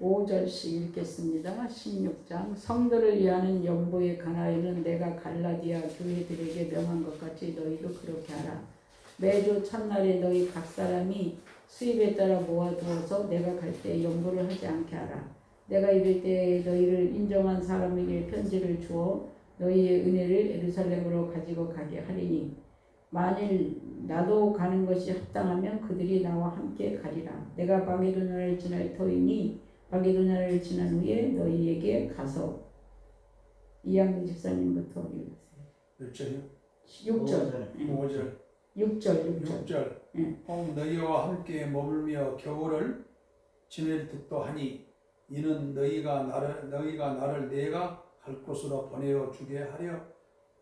5절씩 읽겠습니다. 16장. 성도를 위하는 연보에 관하여는 내가 갈라디아 교회들에게 명한 것 같이 너희도 그렇게 하라. 매주 첫날에 너희 각 사람이 수입에 따라 모아두어서 내가 갈 때 연보를 하지 않게 하라. 내가 이를 때 너희를 인정한 사람에게 편지를 주어 너희의 은혜를 예루살렘으로 가지고 가게 하리니 만일 나도 가는 것이 합당하면 그들이 나와 함께 가리라. 내가 마게도냐를 지날 터이니 마게도냐를 지난 후에 너희에게 가서 이양근 집사님부터 읽으세요. 몇 절이요? 6절. 5절. 6절. 혹 너희와 함께 머물며 겨울을 지낼 듯도 하니 이는 너희가 나를 내가 갈 곳으로 보내어 주게 하려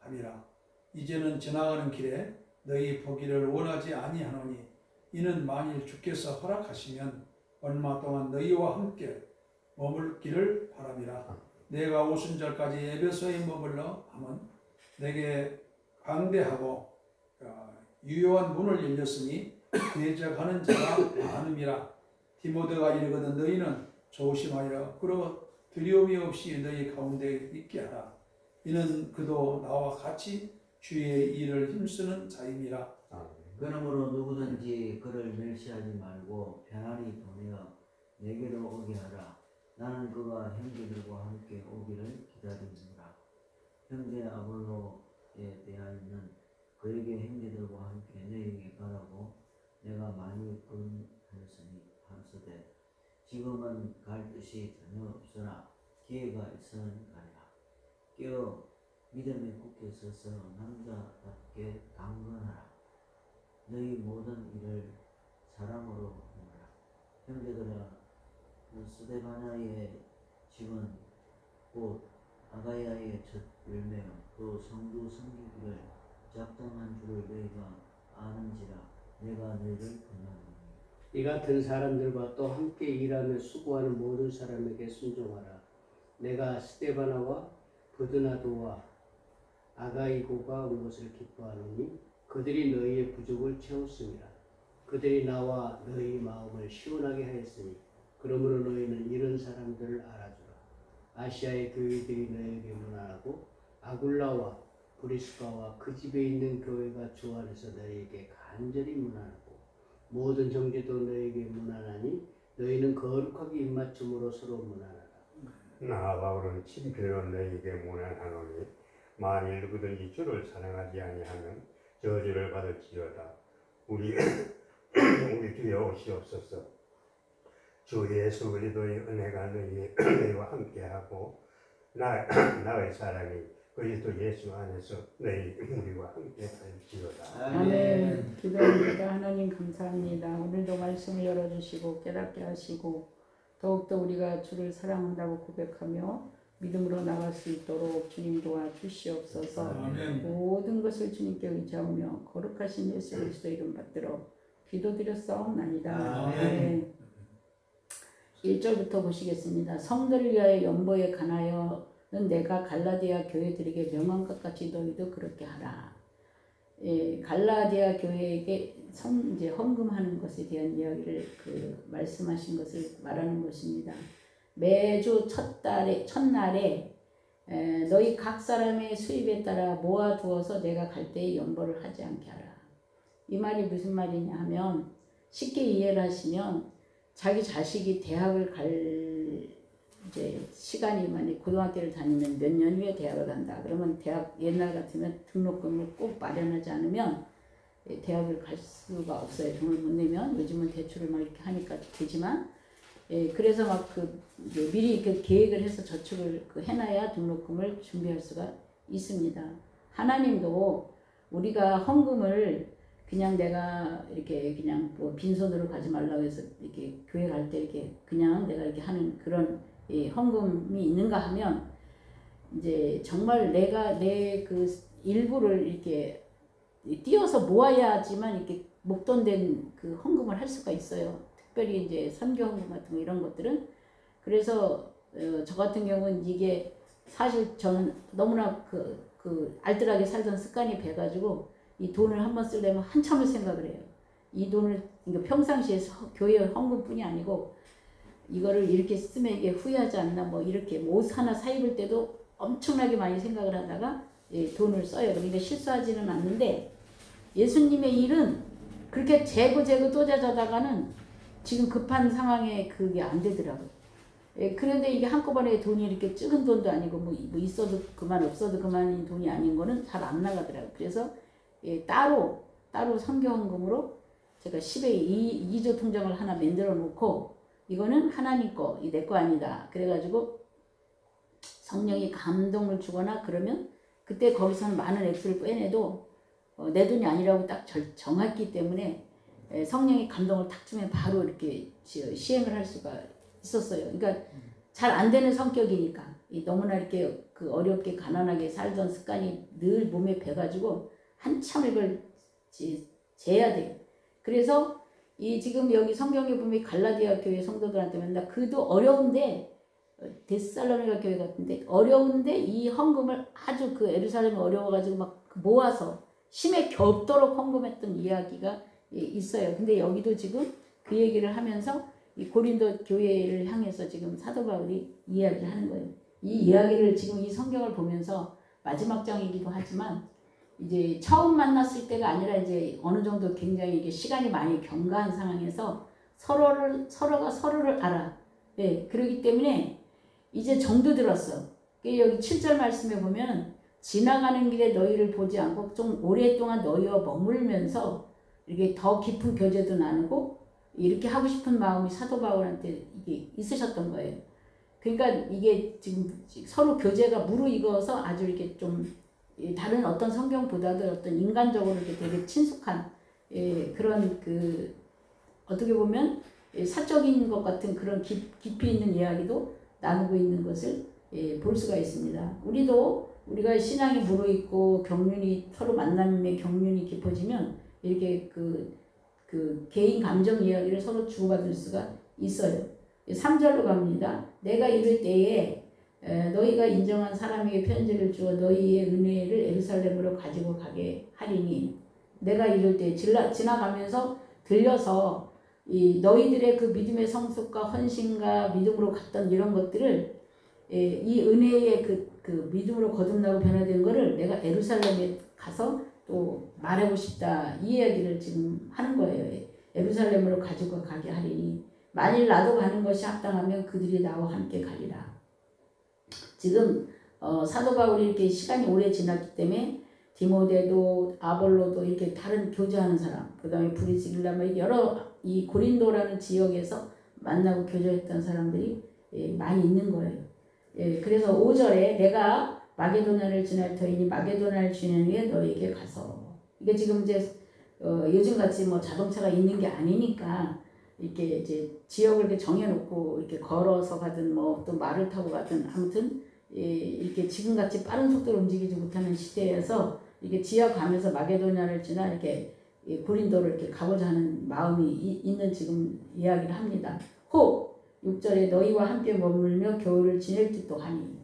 함이라. 이제는 지나가는 길에 너희 보기를 원하지 아니하노니 이는 만일 주께서 허락하시면 얼마 동안 너희와 함께 머물기를 바람이라. 내가 오순절까지 에베소에 머물러 하면 내게 강대하고 유효한 문을 열렸으니 대적하는 자가 많음이라. 디모데가 이르거든 너희는 조심하여 그러 두려움이 없이 너희 가운데 있게 하라. 이는 그도 나와 같이 주의 일을 힘쓰는 자임이라. 그러므로 누구든지 그를 멸시하지 말고 편안히 보내어 내게로 오게 하라. 나는 그가 형제들과 함께 오기를 기다리느니라. 형제 아볼로에 대하여는 그에게 형제들과 함께 너희에게 가라고 내가 많이 권하였으니 하소되 지금은 갈 뜻이 전혀 없으나 기회가 있으면 가리라. 깨어 믿음에 굳게 서서 남자답게 강건하라. 너희 모든 일을 사랑으로 행하라. 형제들아, 스데바나의 집은 곧 아가야의 첫 열매요 또 성도 섬기기를 작정한 줄을 너희가 아는지라. 내가 너희를 권하노니 이 같은 사람들과 또 함께 일하며 수고하는 모든 사람에게 순종하라. 내가 스데바나와 부드나도와 아가이고가 온 것을 기뻐하노니 그들이 너희의 부족을 채웠습니다. 그들이 나와 너희 마음을 시원하게 하였으니 그러므로 너희는 이런 사람들을 알아주라. 아시아의 교회들이 너희에게 문안하고 아굴라와 브리스가와 그 집에 있는 교회가 주 안에서 너희에게 간절히 문안하고 모든 형제도 너희에게 문안하니 너희는 거룩하게 입맞춤으로 서로 문안하라. 나 바울은 친필로 너희에게 문안하노니 만일 누구든지 주를 사랑하지 아니하면 저주를 받을지어다. 우리 주여 오시옵소서. 주 예수 그리스도의 은혜가 너희와 함께하고 나의 사랑이 그리스도 예수 안에서 우리와 함께할지어다. 아멘. 기도합니다. 하나님 감사합니다. 오늘도 말씀을 열어주시고 깨닫게 하시고 더욱더 우리가 주를 사랑한다고 고백하며 믿음으로 나갈 수 있도록 주님 도와주시옵소서. 아멘. 모든 것을 주님께 의지하며 거룩하신 예수 그리스도 이름 받들어 기도드렸사옵나이다. 아멘. 1절부터 보시겠습니다. 성도를 위하여 연보에 관하여는 내가 갈라디아 교회들에게 명한 것 같이 너희도 그렇게 하라. 갈라디아 교회에게 이제 헌금하는 것에 대한 이야기를 말씀하신 것을 말하는 것입니다. 매주 첫날에 너희 각 사람의 수입에 따라 모아두어서 내가 갈 때에 연보를 하지 않게 하라. 이 말이 무슨 말이냐 하면 쉽게 이해를 하시면 자기 자식이 대학을 갈 이제 시간이 만약 고등학교를 다니면 몇 년 후에 대학을 간다. 그러면 대학 옛날 같으면 등록금을 꼭 마련하지 않으면 대학을 갈 수가 없어요. 돈을 못 내면 요즘은 대출을 막 이렇게 하니까 되지만 그래서 막 미리 계획을 해서 저축을 해놔야 등록금을 준비할 수가 있습니다. 하나님도 우리가 헌금을 그냥 내가 이렇게 그냥 뭐 빈손으로 가지 말라고 해서 이렇게 교회 갈 때 이렇게 그냥 내가 이렇게 하는 그런 헌금이 있는가 하면 이제 정말 내가 내 그 일부를 이렇게 띄어서 모아야지만 이렇게 목돈된 그 헌금을 할 수가 있어요. 특별히 이제 선교 헌금 같은 거 이런 것들은. 그래서 저 같은 경우는 이게 사실 저는 너무나 그 알뜰하게 살던 습관이 배가지고 이 돈을 한번 쓰려면 한참을 생각을 해요. 이 돈을 평상시에 교회 헌금뿐이 아니고 이거를 이렇게 쓰면 이게 후회하지 않나 뭐 이렇게 옷 하나 사 입을 때도 엄청나게 많이 생각을 하다가 돈을 써요. 그러니까 실수하지는 않는데 예수님의 일은 그렇게 재고 또 자자다가는 지금 급한 상황에 그게 안 되더라고요. 그런데 이게 한꺼번에 돈이 이렇게 적은 돈도 아니고 뭐 있어도 그만 없어도 그만인 돈이 아닌 거는 잘 안 나가더라고요. 그래서 따로 선교헌금으로 제가 10의 2조 통장을 하나 만들어 놓고 이거는 하나님 거, 내 거 아니다. 그래가지고 성령이 감동을 주거나 그러면 그때 거기서는 많은 액수를 빼내도 내 돈이 아니라고 딱 정했기 때문에 성령이 감동을 탁 주면 바로 이렇게 시행을 할 수가 있었어요. 그러니까 잘 안 되는 성격이니까 너무나 이렇게 그 어렵게 가난하게 살던 습관이 늘 몸에 배가지고 한참 이걸 재야 돼요. 그래서 지금 여기 성경에 보면 갈라디아 교회 성도들한테 맨날 그도 어려운데 데살로니가 교회 같은데 어려운데 이 헌금을 아주 그 예루살렘이 어려워가지고 막 모아서 심에 겹도록 헌금했던 이야기가 있어요. 근데 여기도 지금 그 얘기를 하면서 이 고린도 교회를 향해서 지금 사도 바울이 이야기를 하는 거예요. 이 이야기를 지금 이 성경을 보면서 마지막 장이기도 하지만 이제 처음 만났을 때가 아니라 이제 어느 정도 굉장히 이게 시간이 많이 경과한 상황에서 서로가 서로를 알아. 그렇기 때문에 이제 정도 들었어. 여기 7절 말씀에 보면 지나가는 길에 너희를 보지 않고 좀 오랫동안 너희와 머물면서 이렇게 더 깊은 교제도 나누고 이렇게 하고 싶은 마음이 사도 바울한테 이게 있으셨던 거예요. 그러니까 이게 지금 서로 교제가 무르익어서 아주 이렇게 좀 다른 어떤 성경보다도 어떤 인간적으로 이렇게 되게 친숙한 그런 그 어떻게 보면 사적인 것 같은 그런 깊이 있는 이야기도 나누고 있는 것을 볼 수가 있습니다. 우리가 신앙이 무르익고 경륜이 서로 만남의 경륜이 깊어지면 이렇게 그 개인 감정 이야기를 서로 주고받을 수가 있어요. 3절로 갑니다. 내가 이럴 때에 너희가 인정한 사람에게 편지를 주어 너희의 은혜를 예루살렘으로 가지고 가게 하리니 내가 이럴 때 지나가면서 들려서 이 너희들의 그 믿음의 성숙과 헌신과 믿음으로 갔던 이런 것들을 이 은혜의 그 믿음으로 거듭나고 변화된 거를 내가 예루살렘에 가서 또 말하고 싶다. 이 이야기를 지금 하는 거예요. 예루살렘으로 가지고 가게 하리니 만일 나도 가는 것이 합당하면 그들이 나와 함께 가리라. 지금 사도 바울이 이렇게 시간이 오래 지났기 때문에 디모데도 아볼로도 이렇게 다른 교제하는 사람, 그 다음에 브리스길라 여러 이 고린도라는 지역에서 만나고 교제했던 사람들이 많이 있는 거예요. 그래서 5절에 내가 마게도냐를 지날 터이니 마게도냐를 지난 후에 너에게 가서 이게 지금 이제 요즘같이 뭐 자동차가 있는 게 아니니까 이렇게 이제 지역을 이렇게 정해놓고 이렇게 걸어서 가든 뭐 또 말을 타고 가든 아무튼 이렇게 지금같이 빠른 속도로 움직이지 못하는 시대에서 이게 지역가면서 마게도냐를 지나 이렇게 고린도를 이렇게 가고자 하는 마음이 있는 지금 이야기를 합니다. 혹 6절에 너희와 함께 머물며 겨울을 지낼 듯도 하니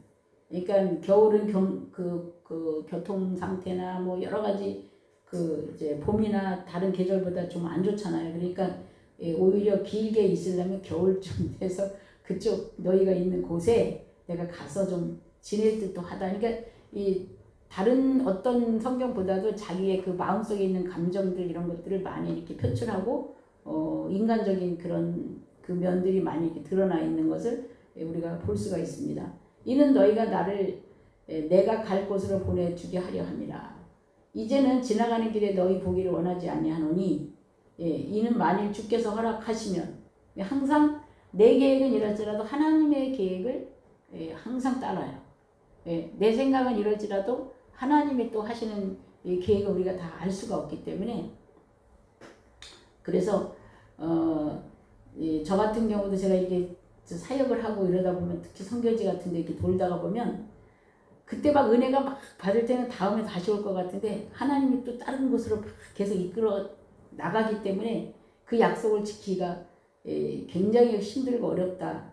그러니까 겨울은 그 교통 상태나 뭐 여러 가지 그 이제 봄이나 다른 계절보다 좀 안 좋잖아요. 그러니까 오히려 길게 있으려면 겨울쯤 돼서 그쪽 너희가 있는 곳에 내가 가서 좀 지낼 듯도 하다. 그러니까 이 다른 어떤 성경보다도 자기의 그 마음속에 있는 감정들 이런 것들을 많이 이렇게 표출하고 인간적인 그런 그 면들이 많이 이렇게 드러나 있는 것을 우리가 볼 수가 있습니다. 이는 너희가 나를 내가 갈 곳으로 보내주게 하려 함이라. 이제는 지나가는 길에 너희 보기를 원하지 아니하노니 이는 만일 주께서 허락하시면 항상 내 계획은 이럴지라도 하나님의 계획을 항상 따라요. 내 생각은 이럴지라도 하나님이 또 하시는 이 계획을 우리가 다 알 수가 없기 때문에 그래서 저 같은 경우도 제가 이게 사역을 하고 이러다 보면 특히 선교지 같은 데 이렇게 돌다가 보면 그때 막 은혜가 막 받을 때는 다음에 다시 올 것 같은데 하나님이 또 다른 곳으로 계속 이끌어 나가기 때문에 그 약속을 지키기가 굉장히 힘들고 어렵다.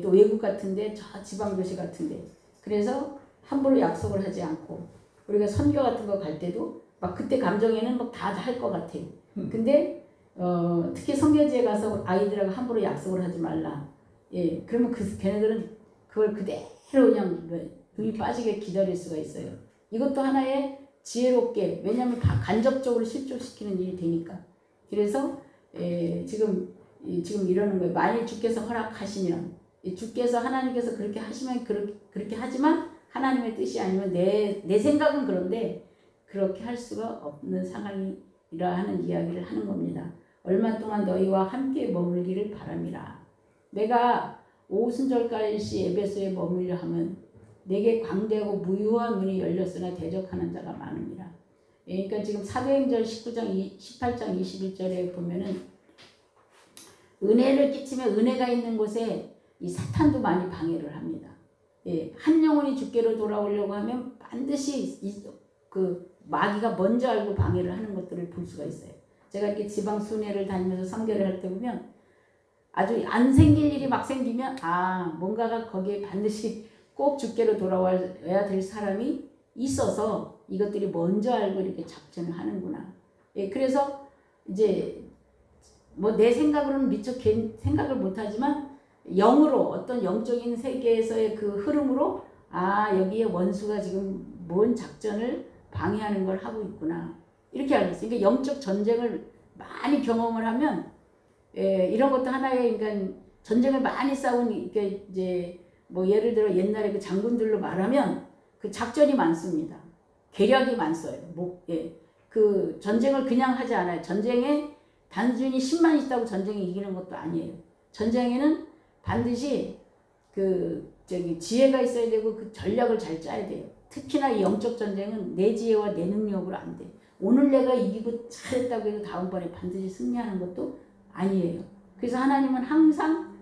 또 외국 같은데 저 지방도시 같은데 그래서 함부로 약속을 하지 않고 우리가 선교 같은 거 갈 때도 막 그때 감정에는 막 다 할 것 같아요. 근데 특히 선교지에 가서 아이들하고 함부로 약속을 하지 말라. 예, 그러면 걔네들은 그걸 그대로 그냥 눈이 빠지게 기다릴 수가 있어요. 이것도 하나의 지혜롭게, 왜냐하면 다 간접적으로 실족시키는 일이 되니까. 그래서 지금 이러는 거예요. 만일 주께서 허락하시면, 주께서 하나님께서 그렇게 하시면 그렇게 하지만 하나님의 뜻이 아니면 내 생각은 그런데 그렇게 할 수가 없는 상황이라 하는 이야기를 하는 겁니다. 얼마 동안 너희와 함께 머물기를 바람이라. 내가 오순절까지 에베소에 머물려 하면 내게 광대하고 무유한 문이 열렸으나 대적하는 자가 많음이라. 그러니까 지금 사도행전 19장 18장 21절에 보면은 은혜를 끼치면 은혜가 있는 곳에 이 사탄도 많이 방해를 합니다. 예, 한 영혼이 주께로 돌아오려고 하면 반드시 그 마귀가 먼저 알고 방해를 하는 것들을 볼 수가 있어요. 제가 이렇게 지방 순회를 다니면서 선교를 할 때 보면 아주 안 생길 일이 막 생기면 뭔가가 거기에 반드시 꼭 주께로 돌아와야 될 사람이 있어서 이것들이 먼저 알고 이렇게 작전을 하는구나. 예, 그래서 이제 뭐 내 생각으로는 미처 생각을 못하지만 영으로 어떤 영적인 세계에서의 그 흐름으로 여기에 원수가 지금 뭔 작전을 방해하는 걸 하고 있구나. 이렇게 알겠어요. 그러니까 영적 전쟁을 많이 경험을 하면 이런 것도 하나의 그러니까 전쟁을 많이 싸운 이게 이제 뭐 예를 들어 옛날에 그 장군들로 말하면 그 작전이 많습니다. 계략이 많어요. 그 전쟁을 그냥 하지 않아요. 전쟁에 단순히 10만 있다고 전쟁에 이기는 것도 아니에요. 전쟁에는 반드시 지혜가 있어야 되고 그 전략을 잘 짜야 돼요. 특히나 이 영적 전쟁은 내 지혜와 내 능력으로 안 돼. 오늘 내가 이기고 잘했다고 해서 다음번에 반드시 승리하는 것도 아니에요. 그래서 하나님은 항상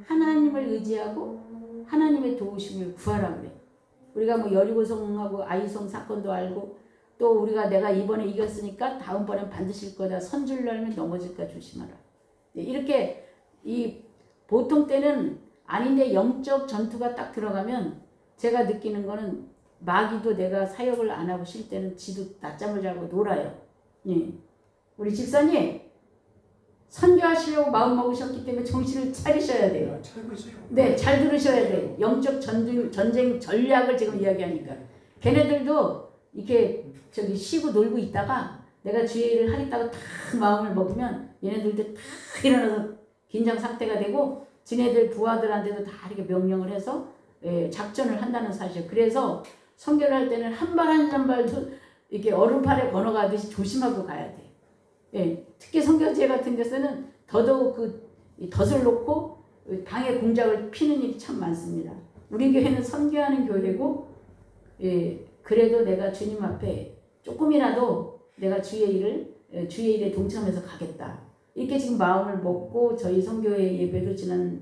하나님을 의지하고 하나님의 도우심을 구하라 그래. 우리가 뭐 여리고성하고 아이성 사건도 알고 또 우리가 내가 이번에 이겼으니까 다음번엔 반드시 거다. 선줄 날면 넘어질까 조심하라. 이렇게 보통 때는 아닌데 영적 전투가 딱 들어가면 제가 느끼는 거는 마귀도 내가 사역을 안 하고 쉴 때는 지도 낮잠을 자고 놀아요. 예. 우리 집사님 선교하시려고 마음 먹으셨기 때문에 정신을 차리셔야 돼요. 차리고 있어요. 네, 잘 들으셔야 돼요. 영적 전쟁 전략을 지금 이야기하니까. 걔네들도 이렇게 쉬고 놀고 있다가 내가 주의 일을 하겠다고 탁 마음을 먹으면 얘네들도 탁 일어나서 긴장 상태가 되고 지네들 부하들한테도 다 이렇게 명령을 해서 작전을 한다는 사실. 그래서 선교를 할 때는 한 발 한 발도 이렇게 얼음판에 건너가듯이 조심하고 가야 돼. 예, 특히 선교제 같은 데서는 더더욱 그 덫을 놓고 방해 공작을 피는 일이 참 많습니다. 우리 교회는 선교하는 교회고, 그래도 내가 주님 앞에 조금이라도 내가 주의 일에 동참해서 가겠다. 이렇게 지금 마음을 먹고 저희 선교회 예배도 지난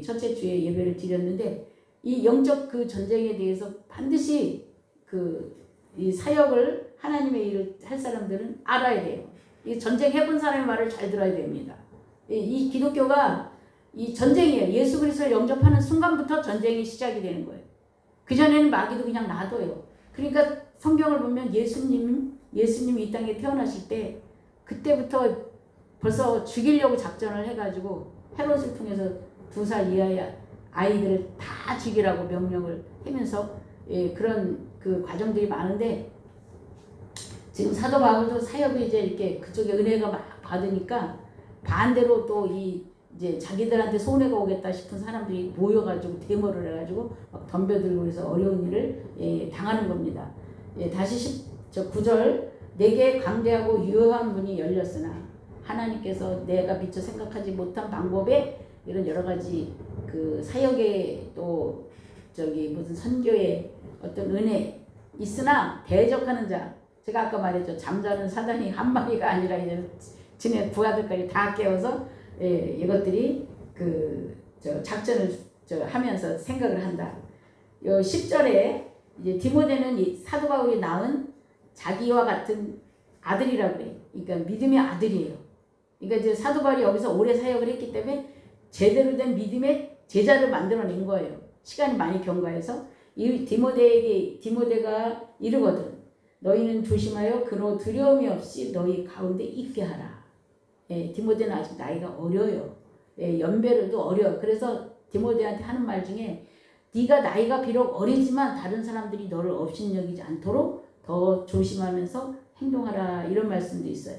첫째 주에 예배를 드렸는데 이 영적 그 전쟁에 대해서 반드시 이 사역을 하나님의 일을 할 사람들은 알아야 돼요. 이 전쟁 해본 사람의 말을 잘 들어야 됩니다. 이 기독교가 이 전쟁이에요. 예수 그리스도를 영접하는 순간부터 전쟁이 시작이 되는 거예요. 그전에는 마귀도 그냥 놔둬요. 그러니까 성경을 보면 예수님이 이 땅에 태어나실 때 그때부터 벌써 죽이려고 작전을 해가지고 헤롯을 통해서 2살 이하의 아이들을 다 죽이라고 명령을 하면서 그런 그 과정들이 많은데 지금 사도 바울도 사역을 이제 이렇게 그쪽에 은혜가 막 받으니까 반대로 또 이제 자기들한테 손해가 오겠다 싶은 사람들이 모여가지고 데모를 해가지고 막 덤벼들고 그래서 어려운 일을 당하는 겁니다. 다시 9절 내게 광대하고 유효한 문이 열렸으나 하나님께서 내가 미처 생각하지 못한 방법에 이런 여러 가지 그 사역에 또 무슨 선교에 어떤 은혜 있으나 대적하는 자, 제가 아까 말했죠. 잠자는 사단이 한 마리가 아니라 이제 지네 부하들까지 다 깨워서 이것들이 작전을 하면서 생각을 한다. 요 10절에 이제 디모데는 사도 바울이 낳은 자기와 같은 아들이라고 그래요. 그러니까 믿음의 아들이에요. 그러니까 이제 사도 바울이 여기서 오래 사역을 했기 때문에 제대로 된 믿음의 제자를 만들어낸 거예요. 시간이 많이 경과해서 이 디모데가 이르거든. 너희는 조심하여 그로 두려움이 없이 너희 가운데 있게 하라. 디모데는 아직 나이가 어려요. 연배로도 어려. 그래서 디모데한테 하는 말 중에 네가 나이가 비록 어리지만 다른 사람들이 너를 업신여기지 않도록 더 조심하면서 행동하라 이런 말씀도 있어요.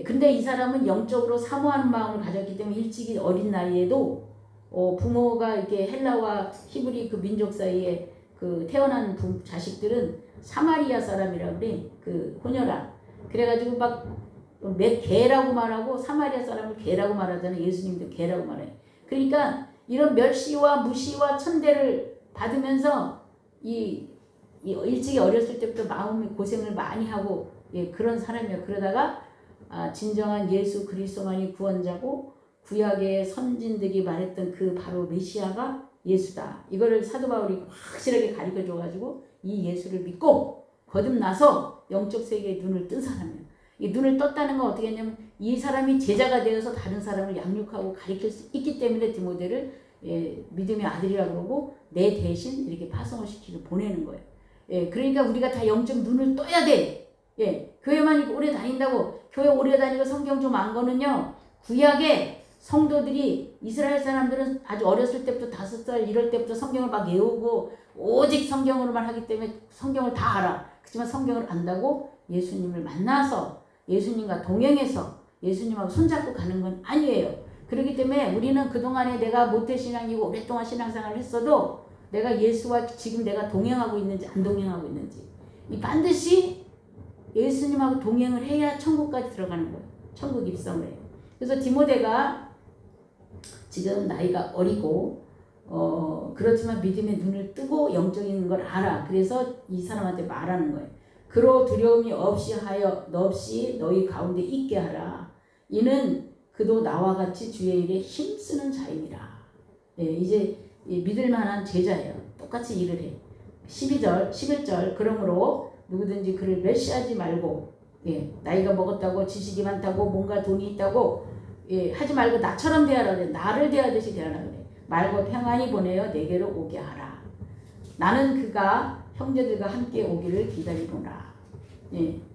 근데 이 사람은 영적으로 사모하는 마음을 가졌기 때문에 일찍이 어린 나이에도 부모가 이렇게 헬라와 히브리 그 민족 사이에 그 태어난 자식들은 사마리아 사람이라 그래. 그 혼혈아. 그래가지고 막 개라고 말하고 사마리아 사람을 개라고 말하잖아요. 예수님도 개라고 말해요. 그러니까 이런 멸시와 무시와 천대를 받으면서 이 일찍이 어렸을 때부터 마음의 고생을 많이 하고 그런 사람이에요. 그러다가 진정한 예수 그리스도만이 구원자고 구약의 선진들이 말했던 그 바로 메시아가 예수다. 이거를 사도 바울이 확실하게 가르쳐 줘가지고 이 예수를 믿고 거듭나서 영적 세계에 눈을 뜬 사람이에요. 이 눈을 떴다는 건 어떻게 했냐면 이 사람이 제자가 되어서 다른 사람을 양육하고 가르칠 수 있기 때문에 디모데를 믿음의 아들이라고 그러고 내 대신 이렇게 파송을 시키고 보내는 거예요. 그러니까 우리가 다 영적 눈을 떠야 돼. 교회만 오래 다닌다고 교회 오래 다니고 성경 좀 안 거는요. 구약에 성도들이 이스라엘 사람들은 아주 어렸을 때부터 5살 이럴 때부터 성경을 막 외우고 오직 성경으로만 하기 때문에 성경을 다 알아. 그렇지만 성경을 안다고 예수님을 만나서 예수님과 동행해서 예수님하고 손잡고 가는 건 아니에요. 그렇기 때문에 우리는 그동안에 내가 모태신앙이고 오랫동안 신앙생활을 했어도 내가 예수와 지금 내가 동행하고 있는지 안 동행하고 있는지 이 반드시 예수님하고 동행을 해야 천국까지 들어가는 거예요. 천국 입성을 해요. 그래서 디모데가 지금 나이가 어리고 그렇지만 믿음의 눈을 뜨고 영적인 걸 알아. 그래서 이 사람한테 말하는 거예요. 그로 두려움이 없이 너희 가운데 있게 하라. 이는 그도 나와 같이 주의 일에 힘쓰는 자이니라. 이제 믿을 만한 제자예요. 똑같이 일을 해. 12절, 11절 그러므로 누구든지 그를 멸시하지 말고 나이가 먹었다고 지식이 많다고 뭔가 돈이 있다고 하지 말고 나처럼 대하라 그래. 나를 대하듯이 대하라 그래. 말고 평안히 보내어 내게로 오게 하라. 나는 그가 형제들과 함께 오기를 기다리노라.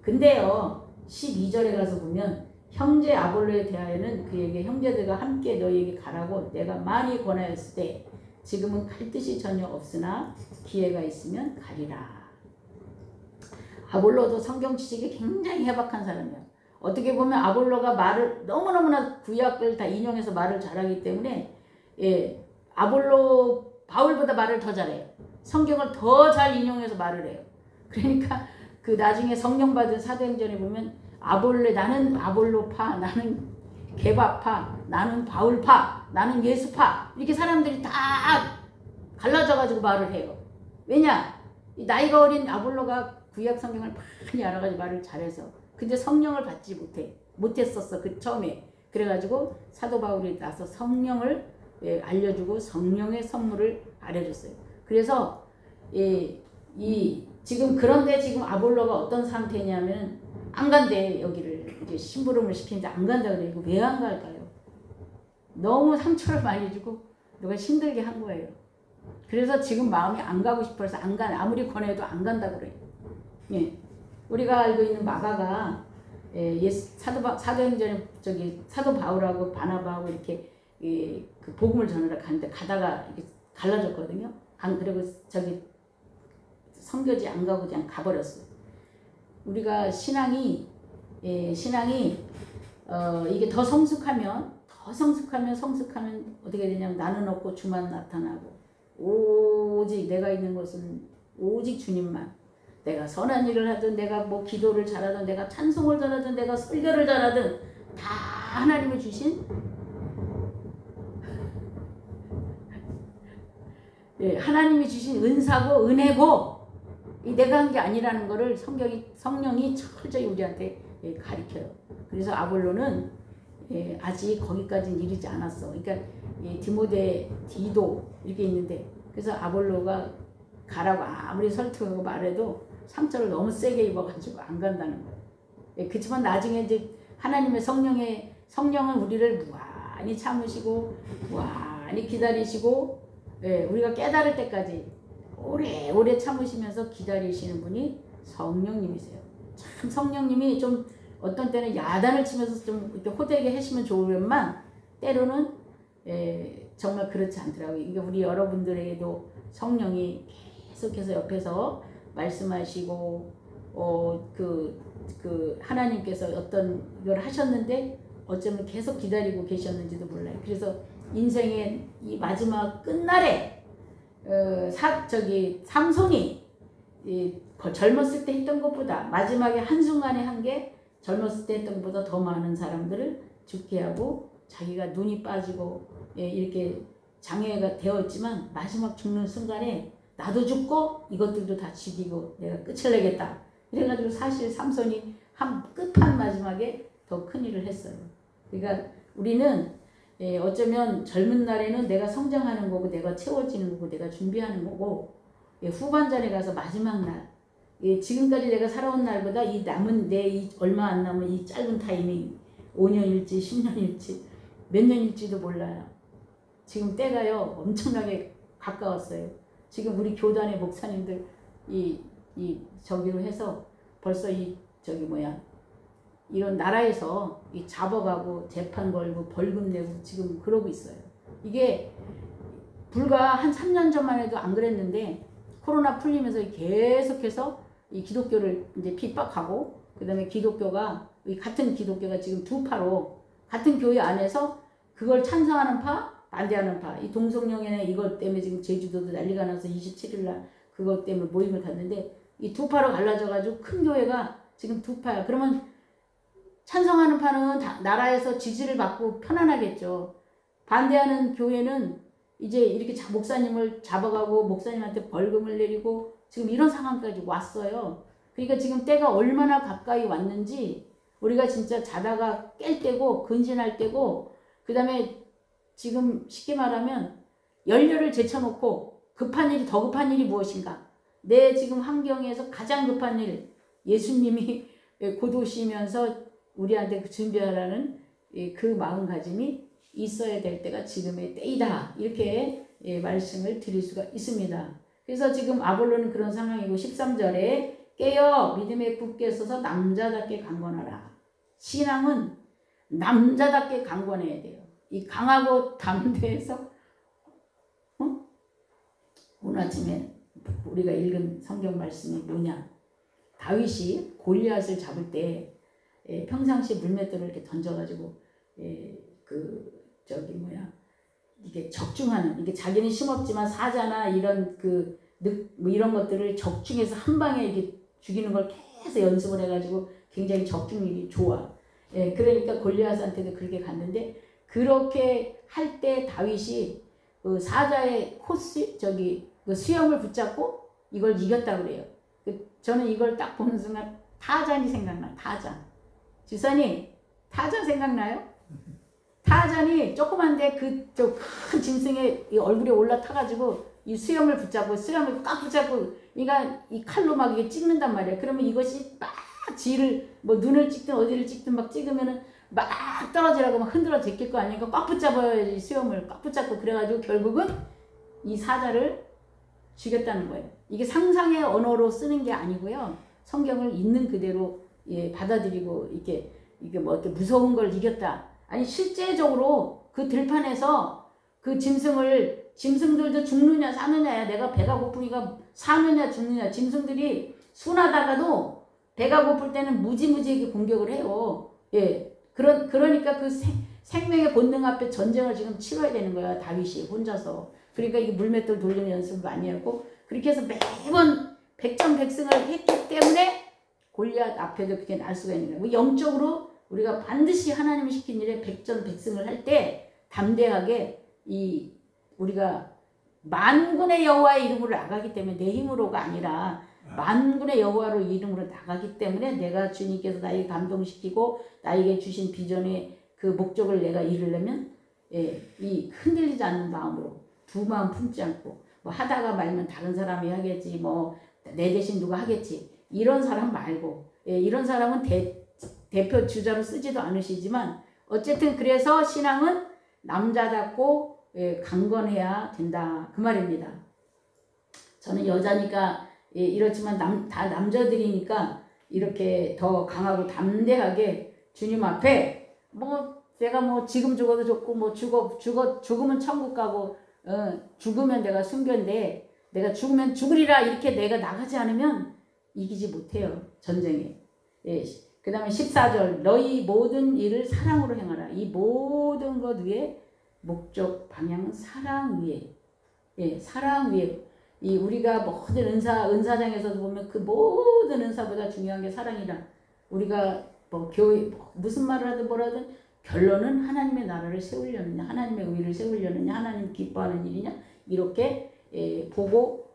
근데요 12절에 가서 보면 형제 아볼로에 대하여는 그에게 형제들과 함께 너희에게 가라고 내가 많이 권하였을 때 지금은 갈 뜻이 전혀 없으나 기회가 있으면 가리라. 아볼로도 성경 지식이 굉장히 해박한 사람이야. 어떻게 보면 아볼로가 말을 너무너무나 구약을 다 인용해서 말을 잘하기 때문에 아볼로 바울보다 말을 더 잘해요. 성경을 더 잘 인용해서 말을 해요. 그러니까 그 나중에 성령 받은 사도행전에 보면 나는 아볼로파, 나는 게바파, 나는 바울파, 나는 예수파 이렇게 사람들이 다 갈라져가지고 말을 해요. 왜냐? 나이가 어린 아볼로가 구약 성경을 많이 알아가지고 말을 잘해서 근데 성령을 받지 못했었어. 그 처음에. 그래가지고 사도 바울이 나서 성령을 알려주고 성령의 선물을 알려줬어요. 그래서 그런데 지금 아볼로가 어떤 상태냐면 안 간대. 여기를 이제 심부름을 시키는데 안 간다 그래. 이거 왜 안 갈까요? 너무 상처를 많이 주고 누가 힘들게 한 거예요. 그래서 지금 마음이 안 가고 싶어서 안 가네. 아무리 권해도 안 간다 그래. 우리가 알고 있는 마가가 사도행전에 사도 바울하고 바나바하고 이렇게 그 복음을 전하러 가는데 가다가 이렇게 갈라졌거든요. 그리고 선교지 안 가고 그냥 가버렸어요. 우리가 신앙이 이게 더 성숙하면 어떻게 되냐면 나는 없고 주만 나타나고 오직 내가 있는 것은 오직 주님만. 내가 선한 일을 하든 내가 뭐 기도를 잘하든 내가 찬송을 잘하든 내가 설교를 잘하든 다 하나님이 주신 하나님이 주신 은사고 은혜고 내가 한 게 아니라는 거를 성령이 철저히 우리한테 가르쳐요. 그래서 아볼로는 아직 거기까지는 이르지 않았어. 그러니까 디모데, 디도 이렇게 있는데 그래서 아볼로가 가라고 아무리 설득하고 말해도 상처를 너무 세게 입어가지고 안 간다는 거예요. 그렇지만 나중에 이제 하나님의 성령은 우리를 무한히 참으시고 무한히 기다리시고 우리가 깨달을 때까지 오래 참으시면서 기다리시는 분이 성령님이세요. 참 성령님이 좀 어떤 때는 야단을 치면서 좀 이렇게 호되게 하시면 좋으련만 때로는 정말 그렇지 않더라고요. 그러니까 우리 여러분들에게도 성령이 계속해서 옆에서 말씀하시고 그 하나님께서 어떤 이걸 하셨는데 어쩌면 계속 기다리고 계셨는지도 몰라요. 그래서 인생의 이 마지막 끝날에 삼손이 젊었을 때 했던 것보다 마지막에 한순간에 한 게 젊었을 때 했던 것보다 더 많은 사람들을 죽게 하고 자기가 눈이 빠지고 이렇게 장애가 되었지만 마지막 죽는 순간에 나도 죽고 이것들도 다 죽이고 내가 끝을 내겠다. 그래가지고 사실 삼손이 한 끝판 마지막에 더 큰 일을 했어요. 그러니까 우리는 어쩌면 젊은 날에는 내가 성장하는 거고 내가 채워지는 거고 내가 준비하는 거고 후반전에 가서 마지막 날 지금까지 내가 살아온 날보다 이 남은 이 얼마 안 남은 이 짧은 타이밍 5년일지 10년일지 몇 년일지도 몰라요. 지금 때가요 엄청나게 가까웠어요. 지금 우리 교단의 목사님들 저기로 해서 벌써 이런 나라에서 잡아가고 재판 걸고 벌금 내고 지금 그러고 있어요. 이게 불과 한 3년 전만 해도 안 그랬는데 코로나 풀리면서 계속해서 이 기독교를 이제 핍박하고 그다음에 기독교가 같은 기독교가 지금 두 파로 같은 교회 안에서 그걸 찬성하는 파 반대하는 파 이 동성연애 이것 때문에 지금 제주도도 난리가 나서 27일 날 그것 때문에 모임을 갔는데 이 두 파로 갈라져 가지고 큰 교회가 지금 두 파야. 그러면 찬성하는 파는 나라에서 지지를 받고 편안하겠죠. 반대하는 교회는 이제 이렇게 목사님을 잡아가고 목사님한테 벌금을 내리고 지금 이런 상황까지 왔어요. 그러니까 지금 때가 얼마나 가까이 왔는지 우리가 진짜 자다가 깰 때고 근신할 때고 그 다음에 지금 쉽게 말하면 연료를 제쳐놓고 더 급한 일이 무엇인가? 내 지금 환경에서 가장 급한 일 예수님이 곧 오시면서 우리한테 준비하라는 그 마음가짐이 있어야 될 때가 지금의 때이다. 이렇게 말씀을 드릴 수가 있습니다. 그래서 지금 아볼로는 그런 상황이고 13절에 깨어 믿음에 굳게 서서 남자답게 강건하라. 신앙은 남자답게 강건해야 돼요. 이 강하고 담대해서 오늘 아침에 우리가 읽은 성경 말씀이 뭐냐? 다윗이 골리앗을 잡을 때 평상시에 물맷돌을 이렇게 던져가지고 이게 적중하는 이게 자기는 힘없지만 사자나 이런 이런 것들을 적중해서 한 방에 이렇게 죽이는 걸 계속 연습을 해가지고 굉장히 적중력이 좋아. 그러니까 골리앗한테도 그렇게 갔는데 그렇게 할 때 다윗이 그 사자의 수염을 붙잡고 이걸 이겼다고 그래요. 저는 이걸 딱 보는 순간 타잔이 생각나. 타잔. 지사님 타잔 생각나요? 타잔이 조그만데 큰 짐승의 얼굴에 올라타가지고 이 수염을 수염을 꽉 붙잡고 그러니까 이 칼로 막 이게 찍는단 말이야. 그러면 이것이 막 지를 눈을 찍든 어디를 찍든 막 찍으면은 막 떨어지라고 막 흔들어 제낄 거 아니니까 꽉 붙잡아야지. 수염을 꽉 붙잡고 그래가지고 결국은 이 사자를 죽였다는 거예요. 이게 상상의 언어로 쓰는 게 아니고요. 성경을 있는 그대로 받아들이고 이렇게 무서운 걸 이겼다. 아니 실제적으로 그 들판에서 그 짐승들도 죽느냐 사느냐야. 내가 배가 고프니까 사느냐 죽느냐. 짐승들이 순하다가도 배가 고플 때는 무지무지하게 공격을 해요. 그러니까 그 생명의 본능 앞에 전쟁을 지금 치러야 되는 거야. 다윗이 혼자서. 그러니까 이게 물맷돌 돌리는 연습을 많이 하고 그렇게 해서 매번 백전백승을 했기 때문에 골리앗 앞에도 그게 날 수가 있는 거예요. 영적으로 우리가 반드시 하나님이 시킨 일에 백전백승을 할 때 담대하게 우리가 만군의 여호와의 이름으로 나가기 때문에 내 힘으로가 아니라 만군의 여호와로 이름으로 나가기 때문에 내가 주님께서 나에게 감동시키고 나에게 주신 비전의 그 목적을 내가 이루려면 이 흔들리지 않는 마음으로 두 마음 품지 않고 하다가 말면 다른 사람이 하겠지 내 대신 누가 하겠지 이런 사람 말고 이런 사람은 대표 주자로 쓰지도 않으시지만 어쨌든 그래서 신앙은 남자답고 강건해야 된다 그 말입니다. 저는 여자니까 이렇지만 다 남자들이니까 이렇게 더 강하고 담대하게 주님 앞에 내가 뭐 지금 죽어도 좋고 뭐 죽으면 천국 가고 죽으면 내가 순교인데 내가 죽으면 죽으리라 이렇게 내가 나가지 않으면 이기지 못해요. 전쟁에. 예. 그 다음에 14절 너희 모든 일을 사랑으로 행하라. 이 모든 것 위에 목적 방향은 사랑 위에. 예, 사랑 위에. 이 우리가 모든 은사장에서도 보면 그 모든 은사보다 중요한 게 사랑이라. 우리가 뭐 교회 무슨 말을 하든 뭐라든 결론은 하나님의 나라를 세우려느냐, 하나님의 의를 세우려느냐, 하나님 기뻐하는 일이냐 이렇게 보고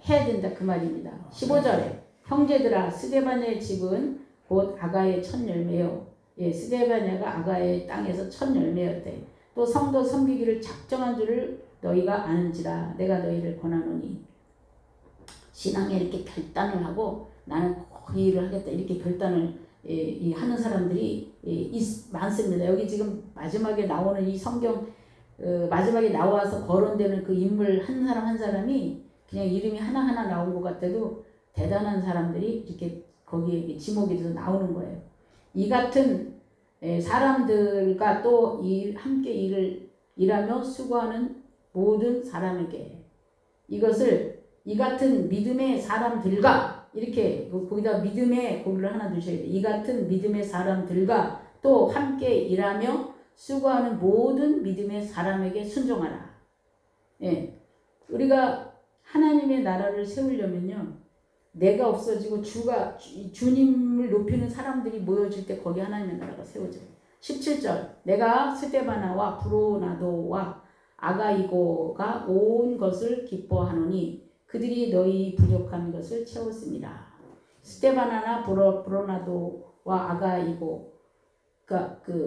해야 된다 그 말입니다. 15절에 형제들아 스데반의 집은 곧 아가의 첫 열매요. 예, 스데반야가 아가의 땅에서 첫 열매였대. 또 성도 섬기기를 작정한 줄을 너희가 아는지라 내가 너희를 권하노니. 신앙에 이렇게 결단을 하고 나는 꼭 이 일을 하겠다 이렇게 결단을 하는 사람들이 많습니다. 여기 지금 마지막에 나오는 이 성경 마지막에 나와서 거론되는 그 인물 한 사람 한 사람이 그냥 이름이 하나하나 나온 것 같아도 대단한 사람들이 이렇게 거기에 지목이 돼서 나오는 거예요. 이 같은 사람들과 또 함께 일하며 수고하는 모든 사람에게 이것을 이 같은 믿음의 사람들과 이렇게 거기다 믿음의 고리를 하나 두셔야 돼요. 이 같은 믿음의 사람들과 또 함께 일하며 수고하는 모든 믿음의 사람에게 순종하라. 예, 우리가 하나님의 나라를 세우려면요. 내가 없어지고 주님을 높이는 사람들이 모여질 때 거기 하나님의 나라가 세워져요. 17절 내가 스데바나와 브로나도와 아가이고가 온 것을 기뻐하노니 그들이 너희 부족한 것을 채웠습니다. 스데바나나 브로나도와 아가이고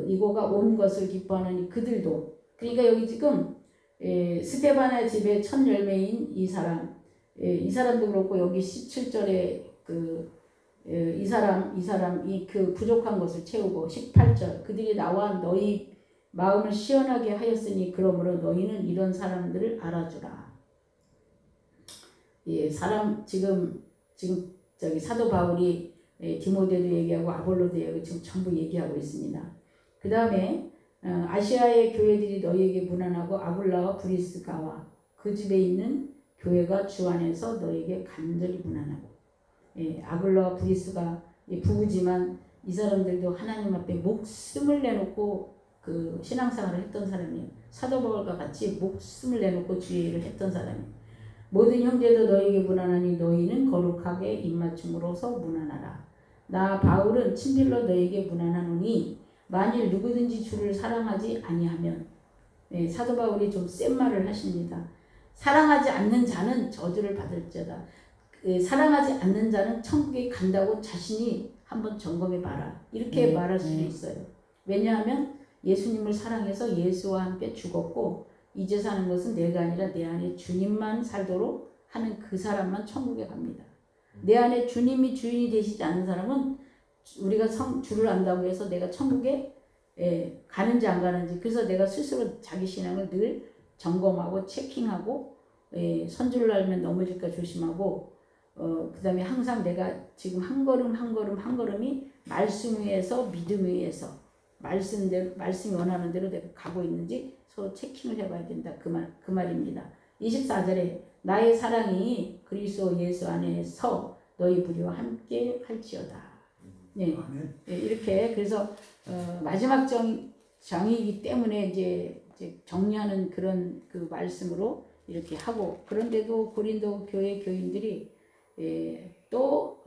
이고가 온 것을 기뻐하노니 그들도 그러니까 여기 지금 스데바나 집의 첫 열매인 이 사람도 그렇고 여기 17절에 이 사람이 그 부족한 것을 채우고 18절 그들이 나와 너희 마음을 시원하게 하였으니 그러므로 너희는 이런 사람들을 알아주라. 예, 지금 저기 사도 바울이 디모데도 얘기하고 아볼로도 얘기하고 지금 전부 얘기하고 있습니다. 그 다음에 아시아의 교회들이 너희에게 무난하고 아굴라와 브리스가와 그 집에 있는 교회가 주 안에서 너희에게 간절히 무난하고 아굴라와 브리스가 부부지만 이 사람들도 하나님 앞에 목숨을 내놓고 그 신앙생활을 했던 사람이에요. 사도 바울과 같이 목숨을 내놓고 주의 일을 했던 사람이에요. 모든 형제도 너희에게 무난하니 너희는 거룩하게 입맞춤으로서 무난하라. 나 바울은 친필로 너희에게 무난하노니 만일 누구든지 주를 사랑하지 아니하면 사도 바울이 좀 센 말을 하십니다. 사랑하지 않는 자는 저주를 받을지어다. 사랑하지 않는 자는 천국에 간다고 자신이 한번 점검해 봐라. 이렇게 말할 수도 있어요. 왜냐하면 예수님을 사랑해서 예수와 함께 죽었고 이제 사는 것은 내가 아니라 내 안에 주님만 살도록 하는 그 사람만 천국에 갑니다. 내 안에 주님이 주인이 되시지 않는 사람은 우리가 주를 안다고 해서 내가 천국에 가는지 안 가는지 그래서 내가 스스로 자기 신앙을 늘 점검하고 체킹하고 선주를 알면 넘어질까 조심하고 그 다음에 항상 내가 지금 한 걸음이 말씀 위에서 믿음 위에서 말씀이 원하는 대로 내가 가고 있는지 서로 체킹을 해봐야 된다. 그 말입니다. 24절에 나의 사랑이 그리스도 예수 안에서 너희 부리와 함께 할지어다. 네. 이렇게 그래서 마지막 장이기 때문에 이제 정리하는 그런 그 말씀으로 이렇게 하고 그런데도 고린도 교회 교인들이 또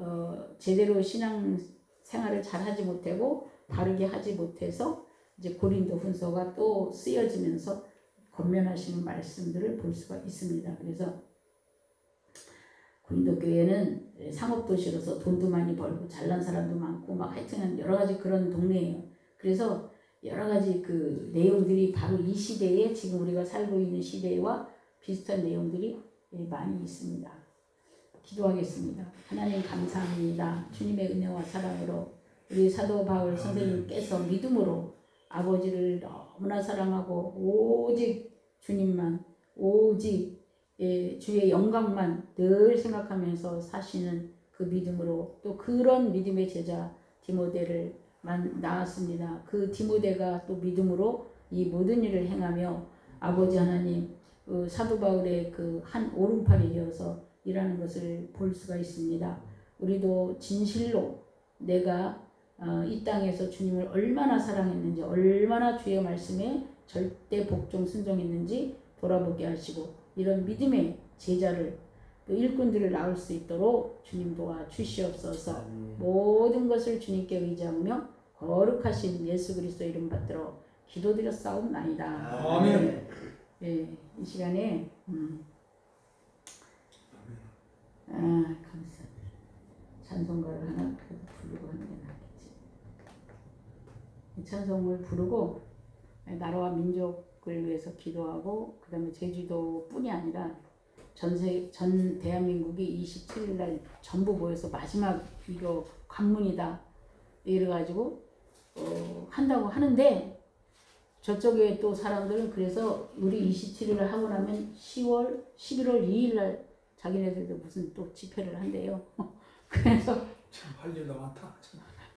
제대로 신앙 생활을 잘 하지 못하고 바르게 하지 못해서 이제 고린도 훈서가 또 쓰여지면서 권면하시는 말씀들을 볼 수가 있습니다. 그래서 고린도 교회는 상업도시로서 돈도 많이 벌고 잘난 사람도 많고 막 하여튼 여러 가지 그런 동네예요. 그래서 여러 가지 그 내용들이 바로 이 시대에 지금 우리가 살고 있는 시대와 비슷한 내용들이 많이 있습니다. 기도하겠습니다. 하나님 감사합니다. 주님의 은혜와 사랑으로 우리 사도 바울 선생님께서 믿음으로 아버지를 너무나 사랑하고 오직 주님만 오직 주의 영광만 늘 생각하면서 사시는 그 믿음으로 또 그런 믿음의 제자 디모데를 나왔습니다. 그 디모데가 또 믿음으로 이 모든 일을 행하며 아버지 하나님 사도 바울의 그 한 오른팔이 되어서 일하는 것을 볼 수가 있습니다. 우리도 진실로 내가 이 땅에서 주님을 얼마나 사랑했는지, 얼마나 주의 말씀에 절대 복종 순종했는지 돌아보게 하시고 이런 믿음의 제자를 또 일꾼들을 낳을 수 있도록 주님 도와 주시옵소서. 모든 것을 주님께 의지하며 거룩하신 예수 그리스도 이름 받들어 기도드렸사옵나이다. 아멘. 예, 이 시간에 감사합니다. 찬송가를 하나 부르고 하는 게 낫겠지. 이 찬송을 부르고 나라와 민족을 위해서 기도하고 그 다음에 제주도뿐이 아니라 전 대한민국이 27일 날 전부 모여서 마지막 이거 관문이다 이래가지고 한다고 하는데 저쪽에 또 사람들은 그래서 우리 27일을 하고 나면 11월 2일 날 자기네들도 무슨 또 집회를 한대요. 그래서 참 할 일도 많다.